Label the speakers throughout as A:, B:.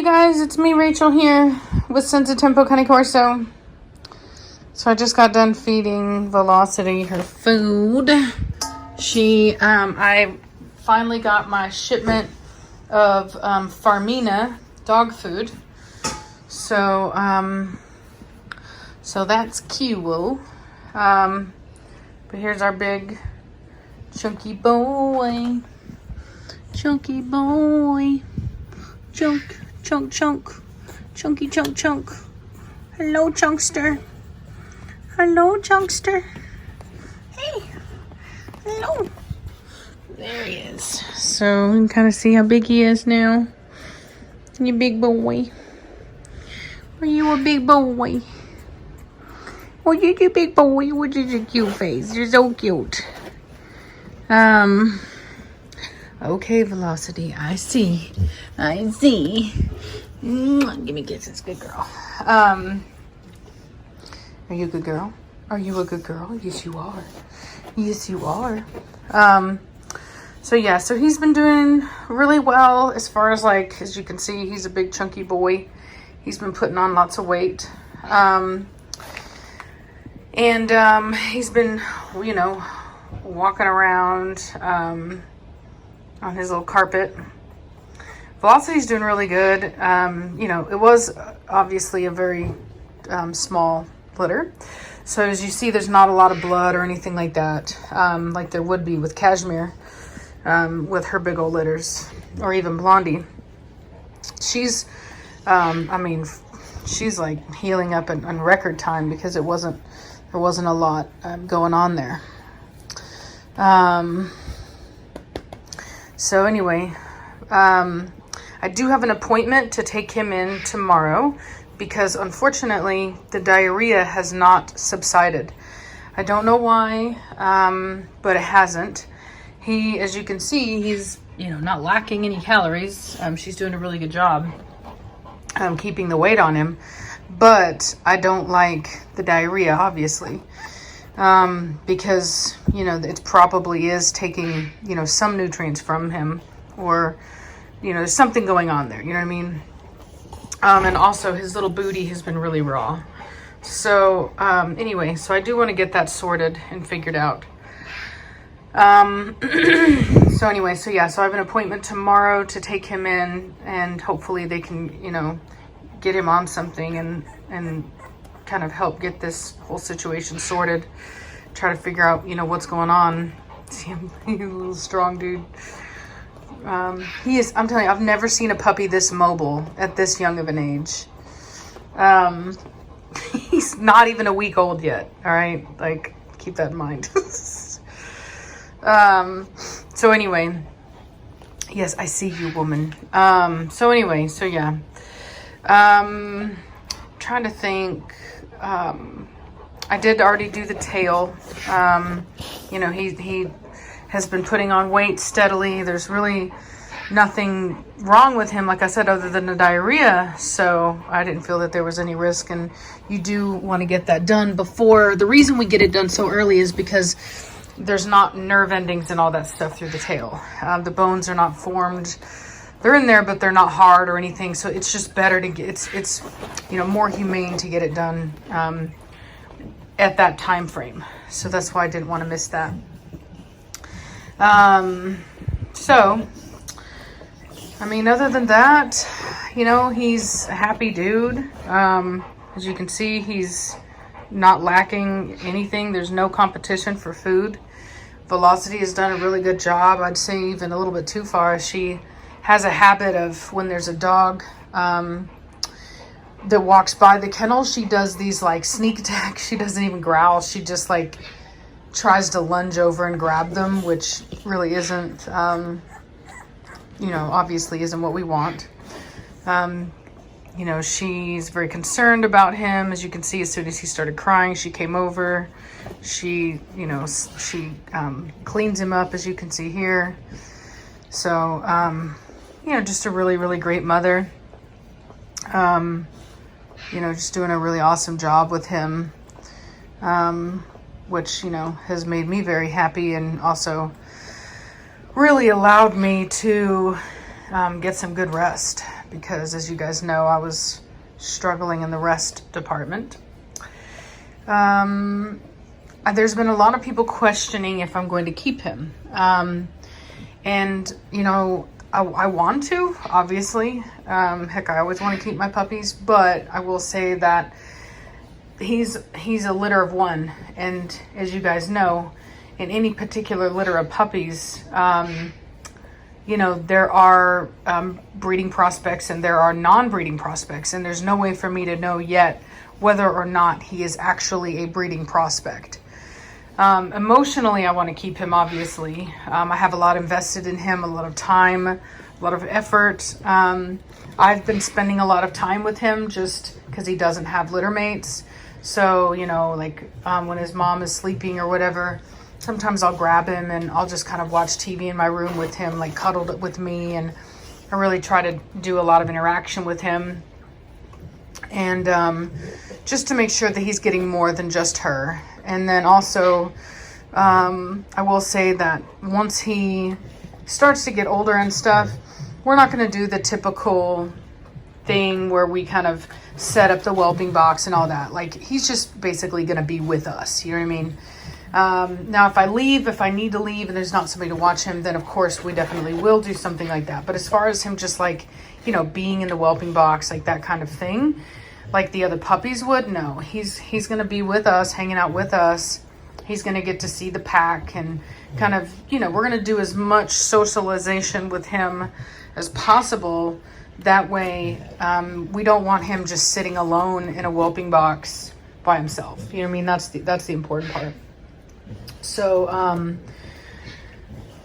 A: you guys, it's me, Rachel, here with Senza Tempo Cane Corso. So I just got done feeding Velocity her food. I finally got my shipment of Farmina dog food. So that's cute. But here's our big chunky boy. Chunky boy. Chunk. Chunky chunk. Hello, chunkster. Hey. Hello. There he is. So you can kind of see how big he is now. You big boy. Are you a big boy? Oh, you're a big boy. What is your cute face? You're so cute. Okay, Velocity. I see. Give me kisses, good girl. Are you a good girl? Are you a good girl? Yes, you are. So he's been doing really well as far as, like, as you can see, he's a big chunky boy. He's been putting on lots of weight. He's been, walking around on his little carpet. Velocity's doing really good. It was obviously a very small litter. So as you see, there's not a lot of blood or anything like that, like there would be with Cashmere, with her big old litters, or even Blondie. She's like healing up in record time because there wasn't a lot going on there. So anyway, I do have an appointment to take him in tomorrow because unfortunately the diarrhea has not subsided. I don't know why, but it hasn't. As you can see, he's, not lacking any calories. She's doing a really good job keeping the weight on him, but I don't like the diarrhea, obviously, because, it probably is taking, some nutrients from him, or, there's something going on there, you know what I mean? And also his little booty has been really raw. So, anyway, so I do want to get that sorted and figured out. So I have an appointment tomorrow to take him in, and hopefully they can, get him on something and kind of help get this whole situation sorted. Try to figure out, what's going on. See him, he's a little strong dude. I'm telling you, I've never seen a puppy this mobile at this young of an age. He's not even a week old yet. All right. Like, keep that in mind. So anyway, yes, I see you, woman. Trying to think, I did already do the tail. He has been putting on weight steadily. There's really nothing wrong with him, like I said, other than the diarrhea. So I didn't feel that there was any risk. And you do want to get that done before. The reason we get it done so early is because there's not nerve endings and all that stuff through the tail. The bones are not formed. They're in there, but they're not hard or anything. So it's just better to get, it's more humane to get it done at that time frame. So that's why I didn't want to miss that. Other than that, he's a happy dude. As you can see, he's not lacking anything. There's no competition for food. Velocity has done a really good job. I'd say even a little bit too far. She has a habit of, when there's a dog that walks by the kennel, she does these like sneak attacks. She doesn't even growl. She just like tries to lunge over and grab them, which really isn't, obviously isn't what we want. She's very concerned about him. As you can see, as soon as he started crying, she came over. She cleans him up, as you can see here. So, just a really, really great mother. Just doing a really awesome job with him. Which, has made me very happy, and also really allowed me to get some good rest, because, as you guys know, I was struggling in the rest department. There's been a lot of people questioning if I'm going to keep him. And, you know, I want to, obviously. Heck, I always want to keep my puppies, but I will say that he's a litter of one. And as you guys know, in any particular litter of puppies, you know, there are breeding prospects and there are non-breeding prospects. And there's no way for me to know yet whether or not he is actually a breeding prospect. Emotionally, I want to keep him, obviously. I have a lot invested in him, a lot of time, a lot of effort. I've been spending a lot of time with him just because he doesn't have litter mates. So, you know, like when his mom is sleeping or whatever, sometimes I'll grab him and I'll just kind of watch TV in my room with him, like cuddled with me. And I really try to do a lot of interaction with him. And just to make sure that he's getting more than just her. And then also, I will say that once he starts to get older and stuff, we're not going to do the typical thing where we kind of set up the whelping box and all that. Like, he's just basically going to be with us. You know what I mean? Now, if I need to leave and there's not somebody to watch him, then of course we definitely will do something like that. But as far as him just like, you know, being in the whelping box, like that kind of thing, like the other puppies would, no, he's going to be with us, hanging out with us. He's going to get to see the pack and kind of, you know, we're going to do as much socialization with him as possible. That way, we don't want him just sitting alone in a whelping box by himself. You know what I mean? That's the important part. So,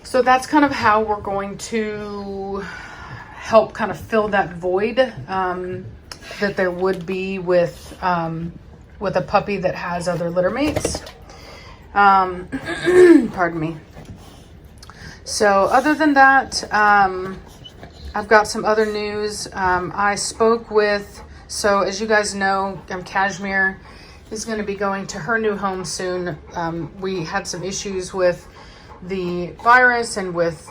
A: so that's kind of how we're going to help kind of fill that void, that there would be with a puppy that has other litter mates. Pardon me. So other than that, I've got some other news. I spoke with, so as you guys know, Cashmere is going to be going to her new home soon. We had some issues with the virus and with,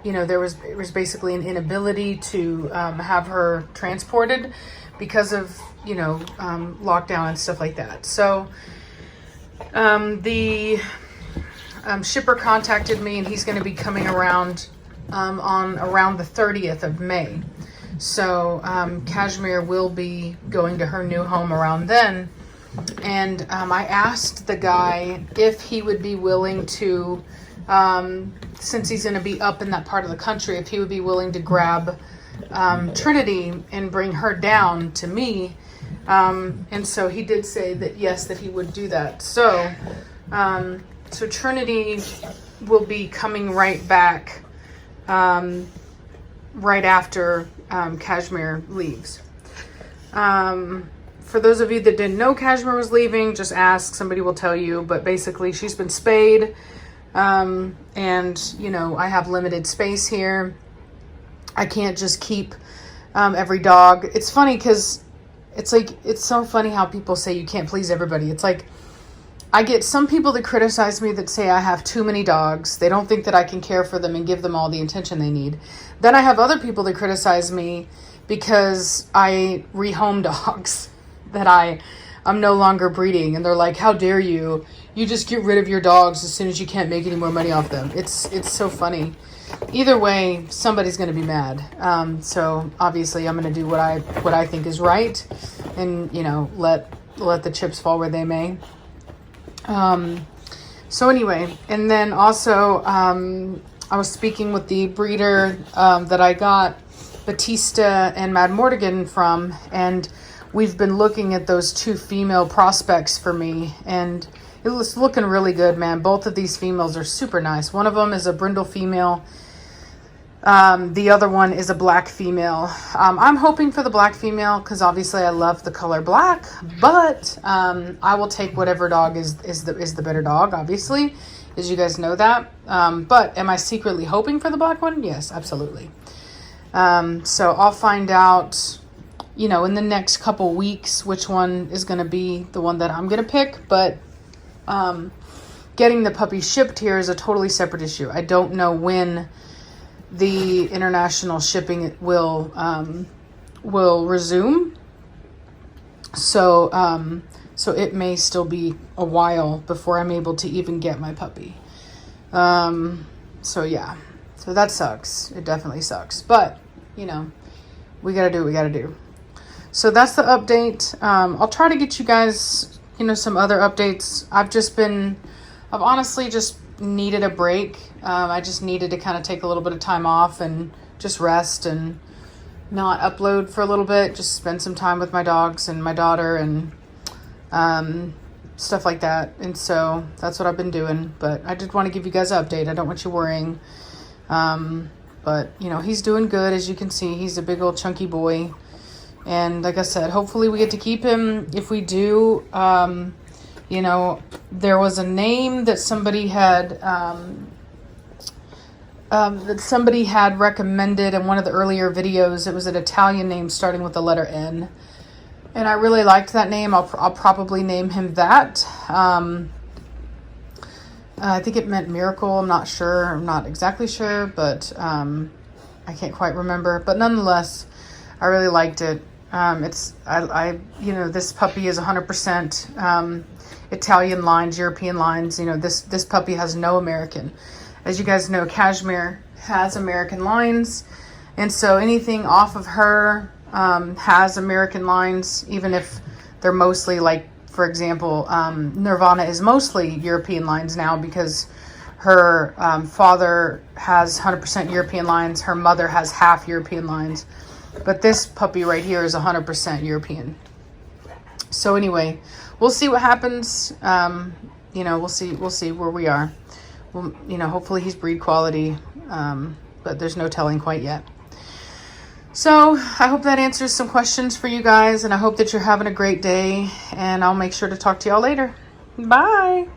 A: you know, it was basically an inability to have her transported because of, you know, lockdown and stuff like that. So the shipper contacted me and he's going to be coming around on around the 30th of May. So Cashmere will be going to her new home around then. And I asked the guy if he would be willing to, since he's going to be up in that part of the country, if he would be willing to grab Trinity and bring her down to me. And so he did say that yes, that he would do that. So, so Trinity will be coming right back right after Cashmere leaves. For those of you that didn't know Cashmere was leaving, just ask, somebody will tell you. But basically she's been spayed, and you know, I have limited space here. I can't just keep every dog. It's funny because it's like, it's so funny how people say you can't please everybody. It's like, I get some people that criticize me that say I have too many dogs. They don't think that I can care for them and give them all the attention they need. Then I have other people that criticize me because I rehome dogs that I'm no longer breeding. And they're like, how dare you? You just get rid of your dogs as soon as you can't make any more money off them. It's so funny. Either way, somebody's going to be mad. So obviously I'm going to do what I think is right, and, you know, let the chips fall where they may. So anyway, and then also, I was speaking with the breeder, that I got Batista and Mad Mortigan from, and we've been looking at those two female prospects for me, and it was looking really good, man. Both of these females are super nice. One of them is a brindle female. The other one is a black female. I'm hoping for the black female because obviously I love the color black, but I will take whatever dog is the better dog, obviously, as you guys know that. But am I secretly hoping for the black one? Yes, absolutely. So I'll find out, you know, in the next couple weeks which one is going to be the one that I'm going to pick. But getting the puppy shipped here is a totally separate issue. I don't know when the international shipping will resume. So so it may still be a while before I'm able to even get my puppy. So yeah, so that sucks. It definitely sucks, but you know, we gotta do what we gotta do. So that's the update. I'll try to get you guys, you know, some other updates. I've honestly just needed a break. I just needed to kind of take a little bit of time off and just rest and not upload for a little bit, just spend some time with my dogs and my daughter and stuff like that. And so that's what I've been doing, but I did want to give you guys an update. I don't want you worrying. But you know, he's doing good. As you can see, he's a big old chunky boy. And like I said, hopefully we get to keep him. If we do, you know, there was a name that somebody had recommended in one of the earlier videos. It was an Italian name starting with the letter N, and I really liked that name. I'll probably name him that. I think it meant miracle. I'm not sure. I'm not exactly sure, but I can't quite remember. But nonetheless, I really liked it. You know, this puppy is 100% Italian lines, European lines. You know, this puppy has no American. As you guys know, Cashmere has American lines, and so anything off of her has American lines, even if they're mostly, like, for example, Nirvana is mostly European lines now because her father has 100% European lines, her mother has half European lines, but this puppy right here is 100% European. So anyway, we'll see what happens. You know, we'll see where we are. Well, you know, hopefully he's breed quality, but there's no telling quite yet. So I hope that answers some questions for you guys, and I hope that you're having a great day, and I'll make sure to talk to y'all later. Bye.